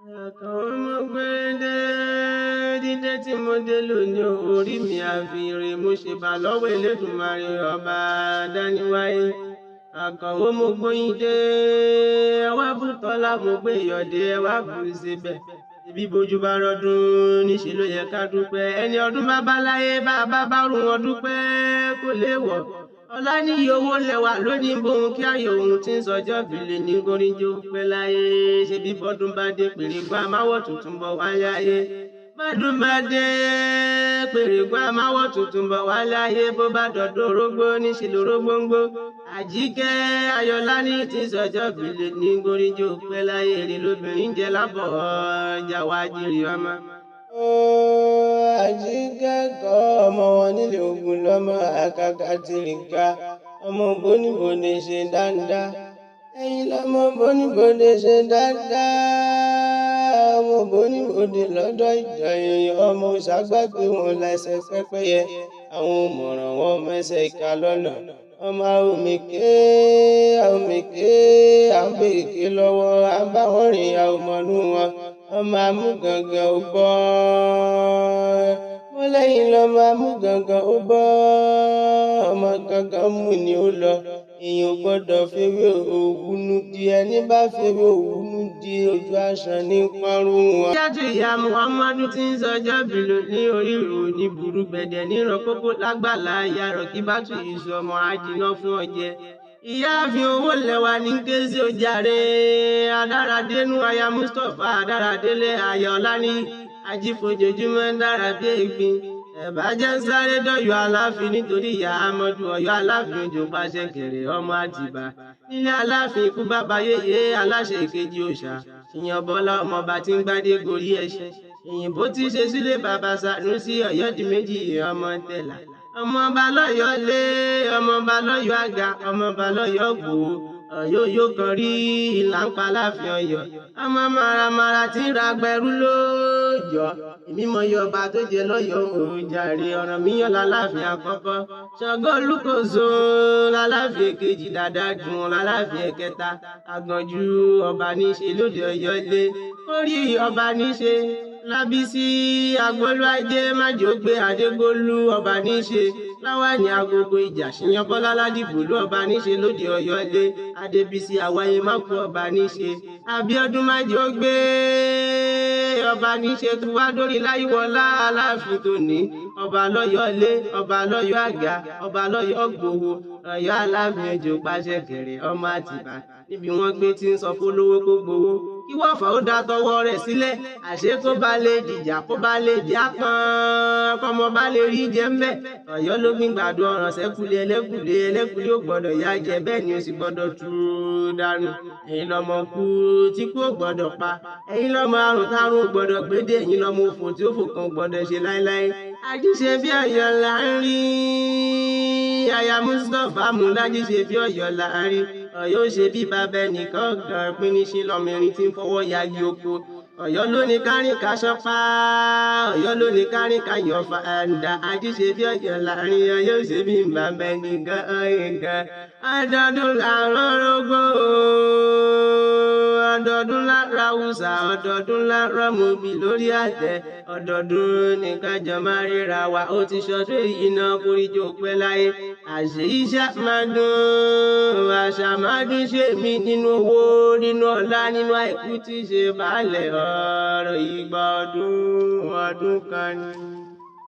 Àkànó mo gbédè dídé tí mo dé lónìí orí mi àfìrè mo ṣèbà lọ́wọ́ Elédùmarè ọba dáníwáyé. Àkànó mo gbóyin dé ẹwà bùkọ́lá mo gbé ìyọ̀dé ẹwà bùrù síbẹ̀. Ibi bójú bá rọdún níṣẹ́ ló yẹ ká dúpẹ́. Ẹni ọdún bá bá láyé bá rún wọn dúpẹ́ kó lè wọ̀. Ọlá ní iye owó lẹ́wà lónìí bóun kí ayò ohun tí ń sọjọ́ bìlẹ̀ ní goríjó pẹ́ láyé. Ṣé bí bọ́dún bá dé pèrègbà máwọ̀ tuntun bọ̀ wálé ayé. Bọ́dún bá dé pèrègbà máwọ̀ tuntun bọ̀ wálé ayé. Bó bá dọ̀dọ̀ orógbó níṣẹ́ lórógbó ń gbó. Àjíkẹ́ Ayọ̀lá ní tí ń sọjọ́ bìlẹ̀ ní goríjó pẹ́ láyé. Èrè lóbìnrin jẹ lábọ̀ ọjà wá jírí ọmọ. Àjíkẹ́ kọ́ ọmọ wọn nílé Ògùn lọ́mọ àkàkà tìrìkà ọmọ bóníbòde ṣe dáadáa. Ẹ̀yin lọ́mọ bóníbòde ṣe dáadáa ọmọ bóníbòde lọ́dọ̀ ìjọyìn ọmọ òṣàgbàgbé wọn lẹ́sẹ̀ pẹ́pẹ́yẹ àwọn òmùràn wọn mẹ́sẹ̀ ìka lọ́nà ọmọ àwòmíké àbèké lọ́wọ́ àbáwọn rìn àwòmọ́nú wọn ọmọ amúgangan ó bọ́ mo lẹ́yìn lọ́mọ amúgangan ó bọ́ ọmọ gangan mú ni ó lọ èèyàn gbọ́dọ̀ fèrè òwúnú di ẹni bá fèrè òwúnú di ojú àṣà ní parun wọn. Yàtọ̀ ìyá Muhammadu tí ń sọjọ́ bìlò ní orí ìròyìn burú gbẹ̀dẹ̀ nírọ̀ kókó lágbàlá ìyá rọ̀ kí bá tún ìṣù ọmọ àjìnà fún ọjẹ́. Ìyá fi owó lẹ́wà ní kéésì ojàre adáradénú aya Mustapha adáradélé Ayọ̀lá ní ajífojoojúmọ́ ń dára bí ègbin. Ẹ̀bá jẹ́ ń sáré dọ́yọ̀ Aláàfin nítorí ìyá Amadu Ọ̀yọ́ Aláàfin òjò pàṣẹ kéré ọmọ Àtìbà. Nílé Aláàfin ikú bàbá yéyé aláṣẹ ìkejì òòṣà. Ìyàn Bọ́lá ọmọọba tí ń gbádé gorí ẹṣin. Ìyìnbó tí ṣe sílé bàbá Sànúsí Ọ̀yọ́ di méjì ọmọ tẹ̀là. Ọmọọba lọ́yọ̀ lé ọmọọba lọ́yọ̀ àga ọmọọba lọ́yọ̀ gbòó. Ọ̀yọ́ yóò kan rí ìlà ń pa Láàfin Ọ̀yọ́. Ọmọ maramara tí ń ra gbẹrú lóòjọ́. Èmi mọ iye ọba tó jẹ lọ́yọ̀ òjàre ọ̀ràn míyàn lálàáfin àkọ́kọ́. Ṣàngó Olúkòso lálàáfin èkejì dáadáa dùn lálàáfin ẹ̀kẹta. Àgànjú ọba níṣe lóde Ọ̀yọ́ lé. Orí ọba níṣe Lábísí Agbólú Ajé Májògbé Adégólú ọba níṣe. Láwàní agogo ìjà ṣìyàn Bọ́lá Ládìgbòlú ọba níṣe lóde Ọ̀yọ́ lé. Adébísí Àwáyé Mákù ọba níṣe. Abíọ́dún Májògbé ọba níṣe tó wá dórí Láyíwọlá Aláàfin tòní. Ọba lọ́yọ̀ lé ọba lọ́yọ̀ àga ọba lọ́yọ̀ gbòho. Ọ̀yọ́ Aláàfin òjò pàṣẹ kéré ọmọ Àtìbà. Níbi wọ́n gbé tí ń sọ fólówó kó gbowó. Kí wọ́fà ó dá tọwọ́ rẹ̀ sílẹ̀. Àṣé kó bá lè dìjà kó bá lè jà pọ́n kọ́mọ bá lè rí jẹ ńbẹ̀. Ọ̀yọ́ ló gbìn gbàdo ọ̀ràn sẹ́kùlé ẹlẹ́kùlé ó gbọ́dọ̀ yá jẹ bẹ́ẹ̀ ni ó sì gbọ́dọ̀ tú dànù. Ẹ̀yin lọ́mọ kú tí kú ò gbọ́dọ̀ pa. Ẹ̀yin lọ́mọ àrùn tárùn ò gbọ́dọ̀ gbédè. Ẹ̀yin lọ́mọ òfò tí ó fò kan ò gbọ́dọ̀ ṣe láéláé. Ajíṣe bí Ọ̀yọ́ là ń rí aya Mustapha Múlájí ṣe bí Ọ̀yọ́ là ń rí. Ọ̀yọ́ ṣe bí bàbá ẹnìkan gan pín ní ṣe lọ́mọrin tí ń fọwọ́ yagi oko. Ọ̀yọ́ ló ní kárin ká ṣọ́pá Ọ̀yọ́ ló ní kárin ká yọ̀ fàǹdà. Ajíṣe bí Ọ̀yọ́ là ń rí Ọ̀yọ́ ṣe bí bàbá ẹnìkan ọ̀yìnkan. Ọdọọdún làárọ̀ rógbó ọdọọdún lára Hausa ọdọọdún lára mọ̀bí lórí àtẹ. Ọdọọdún nìkan jọ máa ríra wa ó ti ṣọdún èyí náà kórìjọ pẹ́ láyé. Àṣé iṣẹ́ máa dùn àṣà máa dùn ṣe mí nínú owó nínú ọlá nínú àìkú tí ṣe baálẹ̀ ọ̀rọ̀ ìgbà ọdún kan ni.